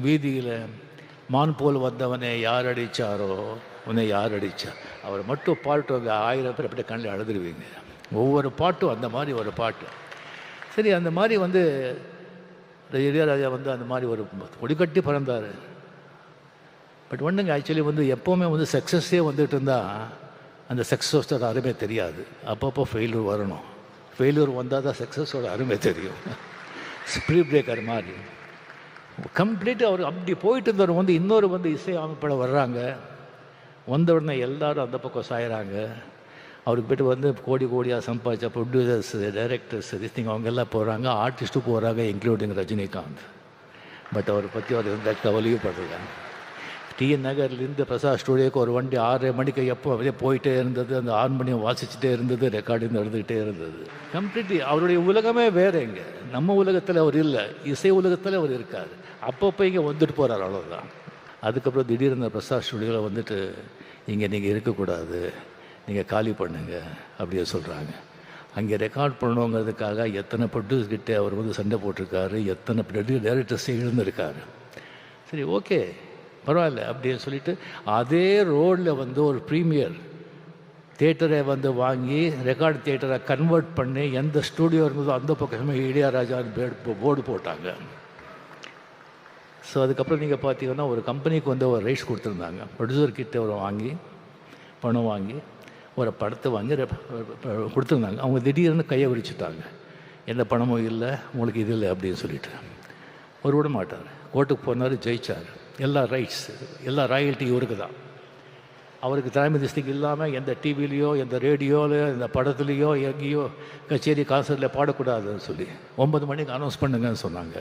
வீதியில் மான் போல் வந்தவனை யார் அடித்தாரோ உன்னை யார் அடித்தா அவர் மட்டும் பாட்டு வந்து 1000 பேர் அப்படியே கண்ணில் அழுதுருவீங்க. ஒவ்வொரு பாட்டும் அந்த மாதிரி ஒரு பாட்டு. சரி, அந்த மாதிரி வந்து இளையராஜா வந்து அந்த மாதிரி ஒரு கொடிக்கட்டி பிறந்தார். பட் ஒன்றுங்க, ஆக்சுவலி வந்து எப்போவுமே வந்து சக்ஸஸே வந்துட்டு இருந்தால் அந்த சக்ஸஸோட அருமை தெரியாது. அப்பப்போ ஃபெயிலியர் வரணும். ஃபெயிலியர் வந்தால் தான் சக்ஸஸோட அருமை தெரியும். ஸ்ப்ரீட் பிரேக்கர் மாதிரி கம்ப்ளீட்டாக அவர் அப்படி போயிட்டு இருந்தவர் வந்து இன்னொரு வந்து இசை அமைப்பட வர்றாங்க. வந்த உடனே எல்லோரும் அந்த பக்கம் சாயிறாங்க. அவருக்கு போய்ட்டு வந்து கோடி கோடியாக சம்பாதிச்ச ப்ரொடியூசர்ஸ், டைரக்டர்ஸ், திஸ்திங் அவங்க எல்லாம் போகிறாங்க, ஆர்டிஸ்ட்டும் போகிறாங்க, இன்க்ளூடிங் ரஜினிகாந்த். பட் அவரை பற்றி அவர் எந்த கவலையும் படுறாங்க. டிஎன் நகர்லேருந்து பிரசாத் ஸ்டூடியோக்கு ஒரு வண்டி 6 மணிக்கு எப்போ அப்படியே போயிட்டே இருந்தது. அந்த ஹார்மோனியம் வாசிச்சுட்டே இருந்தது, ரெக்கார்டிங் நடந்துக்கிட்டே இருந்தது. கம்ப்ளீட்லி அவருடைய உலகமே வேறு. இங்கே நம்ம உலகத்தில் அவர் இல்லை, இசை உலகத்தில் அவர் இருக்கார். அப்பப்போ இங்கே வந்துட்டு போகிறார், அவ்வளோதான். அதுக்கப்புறம் திடீர்னு பிரசாத் ஸ்டூடியோவில் வந்துட்டு இங்கே நீங்கள் இருக்கக்கூடாது, நீங்கள் காலி பண்ணுங்க அப்படியே சொல்கிறாங்க. அங்கே ரெக்கார்ட் பண்ணணுங்கிறதுக்காக எத்தனை ப்ரொடியூசர்கிட்ட அவர் வந்து சண்டை போட்டிருக்காரு, எத்தனை டைரக்டர்ஸை எழுந்திருக்காரு. சரி, ஓகே, பரவாயில்ல அப்படின்னு சொல்லிட்டு அதே ரோடில் வந்து ஒரு ப்ரீமியர் தியேட்டரை வந்து வாங்கி ரெக்கார்டு தியேட்டரை கன்வெர்ட் பண்ணி எந்த ஸ்டூடியோ இருந்ததோ அந்த பக்கமே இளையராஜா போர்டு போட்டாங்க. ஸோ அதுக்கப்புறம் நீங்கள் பார்த்தீங்கன்னா ஒரு கம்பெனிக்கு வந்து ஒரு ரைட்ஸ் கொடுத்துருந்தாங்க. ப்ரொடியூசர்கிட்ட ஒரு வாங்கி பணம் வாங்கி ஒரு படத்தை வாங்கி கொடுத்துருந்தாங்க. அவங்க திடீர்னு கையை விரிச்சுட்டாங்க. எந்த பணமும் இல்லை, உங்களுக்கு இது இல்லை அப்படின்னு சொல்லிட்டு. ஒரு விட மாட்டார். கோர்ட்டுக்கு போனார், ஜெயிச்சார். எல்லா ரைட்ஸ், எல்லா ராயல்ட்டி இவருக்கு தான். அவருக்கு தலைமை திஸ்திக்கு இல்லாமல் எந்த டிவிலையோ எந்த ரேடியோலையோ எந்த படத்துலேயோ எங்கேயோ கச்சேரி கான்சர்ட்டில் பாடக்கூடாதுன்னு சொல்லி 9 மணிக்கு அனௌன்ஸ் பண்ணுங்கன்னு சொன்னாங்க.